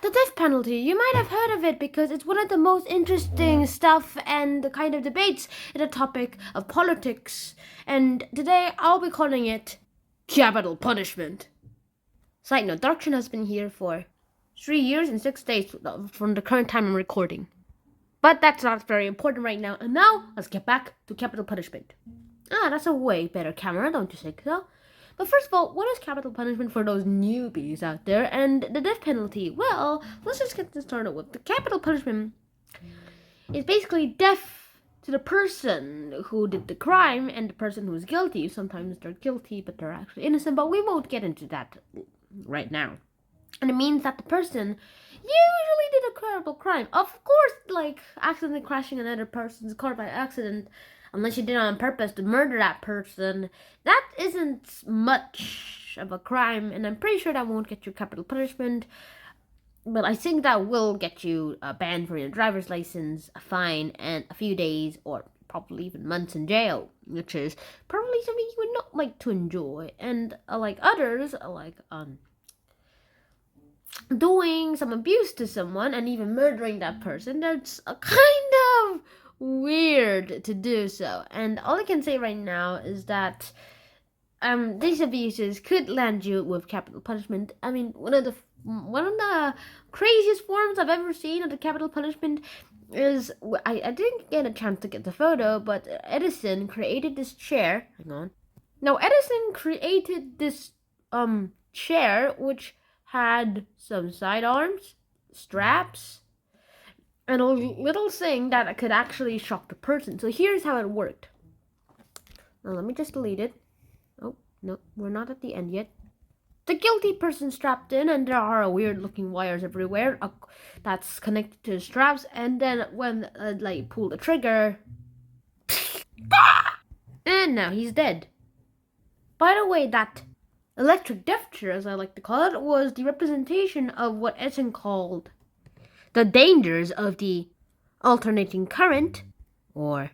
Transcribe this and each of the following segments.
The death penalty. You might have heard of it because it's one of the most interesting stuff and the kind of debates in the topic of politics. And today I'll be calling it capital punishment. Side note, Darshan has been here for 3 years and 6 days from the current time I'm recording. But that's not very important right now. And now, let's get back to capital punishment. That's a way better camera, don't you think so? But first of all, what is capital punishment for those newbies out there? And the death penalty? Well, let's just get this started with. The capital punishment is basically death to the person who did the crime and the person who is guilty. Sometimes they're guilty, but they're actually innocent. But we won't get into that right now. And it means that the person usually did a terrible crime. Of course, like accidentally crashing another person's car by accident, unless you did it on purpose to murder that person, that isn't much of a crime, and I'm pretty sure that won't get you capital punishment. But I think that will get you a ban for your driver's license, a fine, and a few days or probably even months in jail, which is probably something you would not like to enjoy. And like others, doing some abuse to someone and even murdering that person, that's a kind of weird to do so. And all I can say right now is that these abuses could land you with capital punishment. I mean, one of the craziest forms I've ever seen of the capital punishment is I didn't get a chance to get the photo, but Edison created this chair. Hang on. Now Edison created this chair which had some sidearms, straps, and a little thing that could actually shock the person. So here's how it worked. Now let me just delete it. Oh, no, we're not at the end yet. The guilty person strapped in, and there are weird looking wires everywhere that's connected to the straps, and then when pull the trigger, and now he's dead. By the way, that electric death chair, as I like to call it, was the representation of what Edison called the dangers of the alternating current, or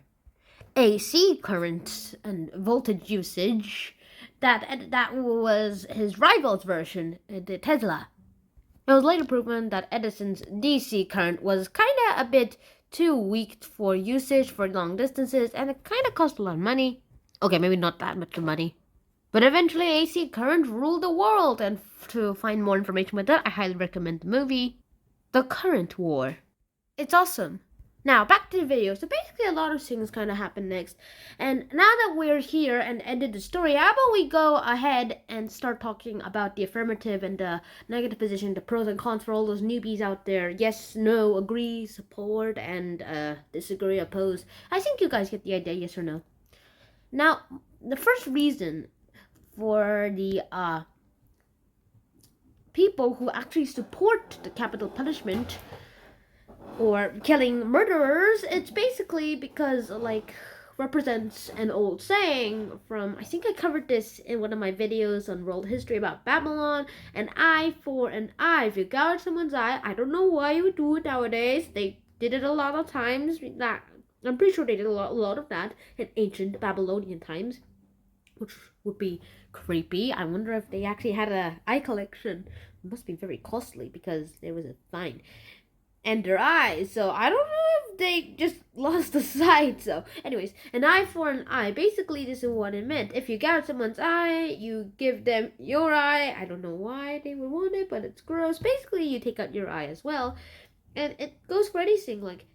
AC current and voltage usage, that was his rival's version, the Tesla. It was later proven that Edison's DC current was kinda a bit too weak for usage for long distances, and it kinda cost a lot of money. Okay, maybe not that much money. But eventually AC current ruled the world, and to find more information about that, I highly recommend the movie The Current War. It's awesome. Now, back to the video. So basically a lot of things kind of happen next. And now that we're here and ended the story, how about we go ahead and start talking about the affirmative and the negative position, the pros and cons for all those newbies out there. Yes, no, agree, support, and disagree, oppose. I think you guys get the idea, yes or no. Now, the first reason for the people who actually support the capital punishment or killing murderers, it's basically because represents an old saying from, I think I covered this in one of my videos on world history about Babylon, an eye for an eye. If you gouge someone's eye, I don't know why you would do it nowadays. They did it a lot of times. That I'm pretty sure they did a lot of that in ancient Babylonian times, which would be creepy. I wonder if they actually had an eye collection. It must be very costly because there was a fine. And their eyes, so I don't know if they just lost the sight. So anyways, an eye for an eye. Basically, this is what it meant. If you gouge someone's eye, you give them your eye. I don't know why they would want it, but it's gross. Basically, you take out your eye as well. And it goes for anything, like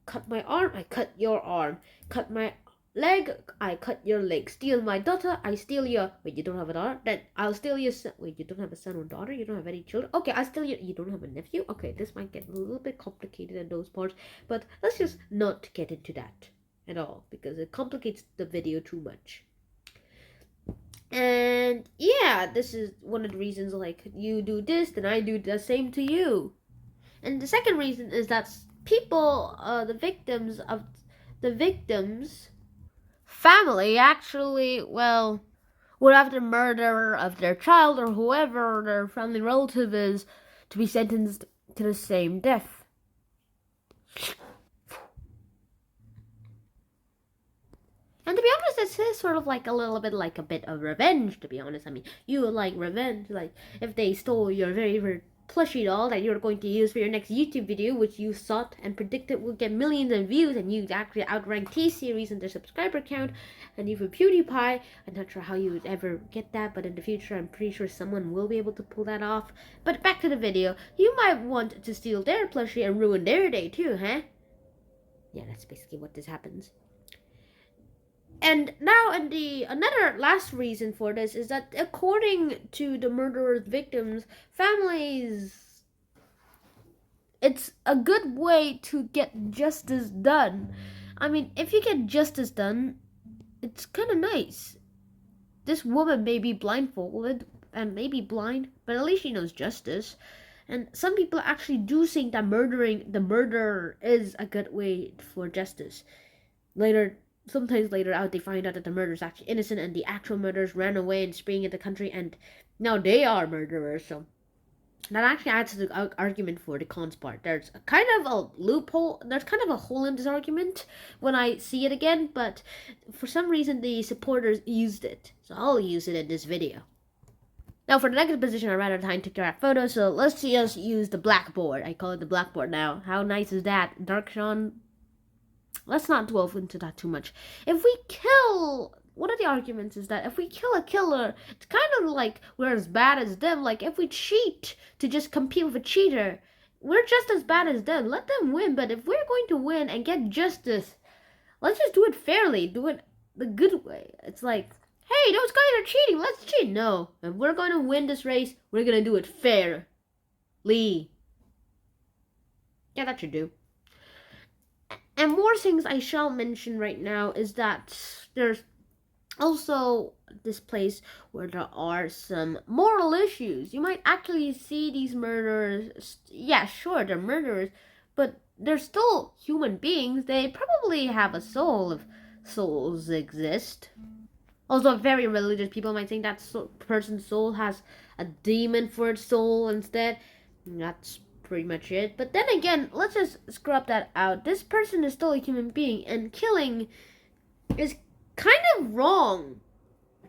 cut my arm, I cut your arm. Cut my leg, I cut your leg. Steal my daughter, I steal your... Wait, you don't have a daughter? Then I'll steal your son. Wait, you don't have a son or daughter? You don't have any children? Okay, I'll steal your... You don't have a nephew? Okay, this might get a little bit complicated in those parts, but let's just not get into that at all, because it complicates the video too much. And yeah, this is one of the reasons, you do this, then I do the same to you. And the second reason is that people, the victims family actually, would have the murderer of their child or whoever their family relative is to be sentenced to the same death. And to be honest, this is sort of a bit of revenge, to be honest. I mean, you would like revenge, if they stole your very plushie doll that you're going to use for your next YouTube video, which you thought and predicted would get millions of views, and you actually outranked T-Series in their subscriber count, and even PewDiePie. I'm not sure how you would ever get that, but in the future I'm pretty sure someone will be able to pull that off. But back to the video. You might want to steal their plushie and ruin their day too, huh? Yeah, that's basically what this happens. And now, another last reason for this is that according to the murderer's victims' families, it's a good way to get justice done. I mean, if you get justice done, it's kind of nice. This woman may be blindfolded and may be blind, but at least she knows justice. And some people actually do think that murdering the murderer is a good way for justice. Sometimes later out, they find out that the murderer is actually innocent and the actual murderers ran away and spraying at the country, and now they are murderers. So that actually adds to the argument for the cons part. There's kind of a loophole. There's kind of a hole in this argument when I see it again, but for some reason the supporters used it. So I'll use it in this video. Now for the negative position, I ran out of time to grab photos, so let's just use the blackboard. I call it the blackboard now. How nice is that? Dark Sean. Let's not dwell into that too much. If we kill... One of the arguments is that if we kill a killer, it's kind of like we're as bad as them. Like, if we cheat to just compete with a cheater, we're just as bad as them. Let them win, but if we're going to win and get justice, let's just do it fairly. Do it the good way. It's like, hey, those guys are cheating. Let's cheat. No. If we're going to win this race, we're going to do it fairly. Yeah, that should do. And more things I shall mention right now is that there's also this place where there are some moral issues. You might actually see these murderers, yeah, sure, they're murderers, but they're still human beings. They probably have a soul if souls exist. Also, very religious people might think that person's soul has a demon for its soul instead. That's pretty much it. But then again, let's just scrub that out. This person is still a human being, and killing is kind of wrong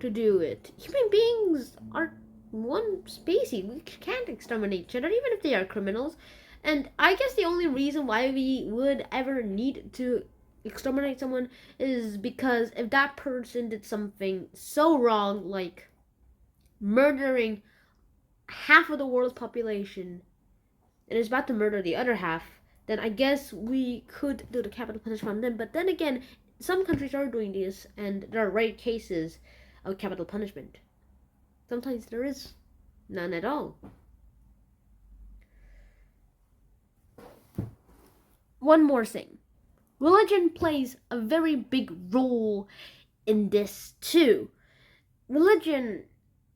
to do it. Human beings are one species. We can't exterminate each other, even if they are criminals. And I guess the only reason why we would ever need to exterminate someone is because if that person did something so wrong, like murdering half of the world's population, and is about to murder the other half, then I guess we could do the capital punishment on them. But then again, some countries are doing this, and there are rare cases of capital punishment. Sometimes there is none at all. One more thing. Religion plays a very big role in this too. Religion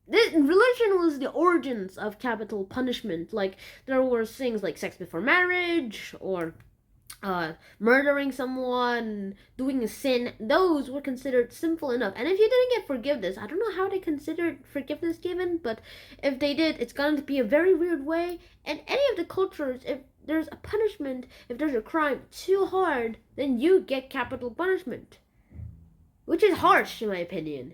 was the origins of capital punishment. Like, there were things like sex before marriage, or murdering someone, doing a sin. Those were considered sinful enough. And if you didn't get forgiveness, I don't know how they considered forgiveness given, but if they did, it's going to be a very weird way. And any of the cultures, if there's a punishment, if there's a crime too hard, then you get capital punishment, which is harsh in my opinion.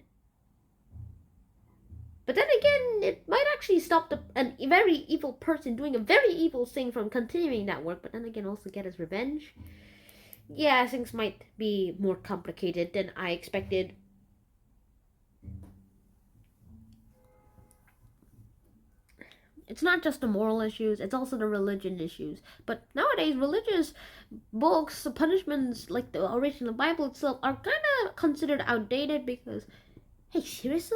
But then again, it might actually stop a very evil person doing a very evil thing from continuing that work, but then again also get his revenge. Yeah, things might be more complicated than I expected. It's not just the moral issues, it's also the religion issues. But nowadays, religious books, the punishments, like the original Bible itself, are kind of considered outdated because, hey, seriously?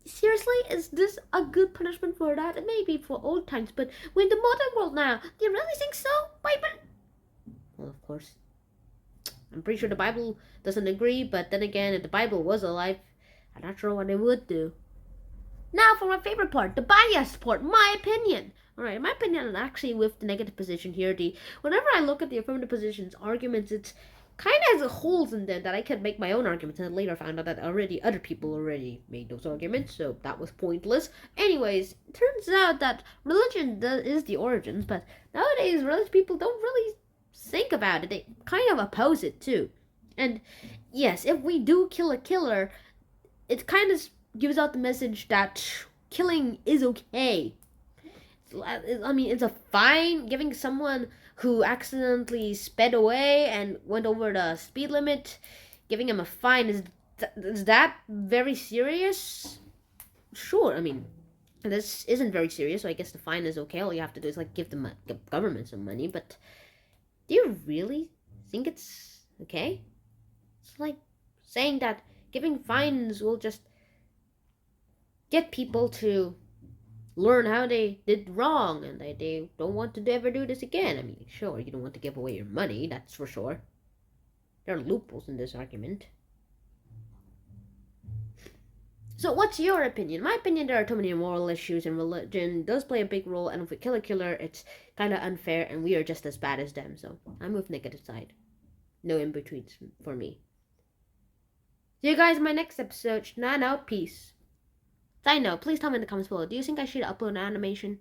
Seriously, is this a good punishment for that? It may be for old times, but we're in the modern world now. Do you really think so, Bible? Well, of course. I'm pretty sure the Bible doesn't agree, but then again, if the Bible was alive, I'm not sure what it would do. Now for my favorite part, the biased part, my opinion. Alright, my opinion, and actually with the negative position here, whenever I look at the affirmative position's arguments, it's kind of has holes in them that I could make my own arguments, and later found out that other people already made those arguments, so that was pointless. Anyways, it turns out that religion is the origins, but nowadays religious people don't really think about it. They kind of oppose it too. And yes, if we do kill a killer, it kind of gives out the message that killing is okay. I mean, it's a fine giving someone who accidentally sped away and went over the speed limit, giving him a fine. Is that very serious? Sure, I mean, this isn't very serious, so I guess the fine is okay. All you have to do is like give the government some money. But do you really think it's okay? It's like saying that giving fines will just get people to learn how they did wrong and they don't want to ever do this again. I mean, sure, you don't want to give away your money, that's for sure. There are loopholes in this argument. So what's your opinion? My opinion, there are too many moral issues, and religion does play a big role, and if we kill a killer, it's kind of unfair, and we are just as bad as them, so I'm with negative side. No in-betweens for me. See you guys in my next episode. Now, peace. Side note, please tell me in the comments below, do you think I should upload an animation?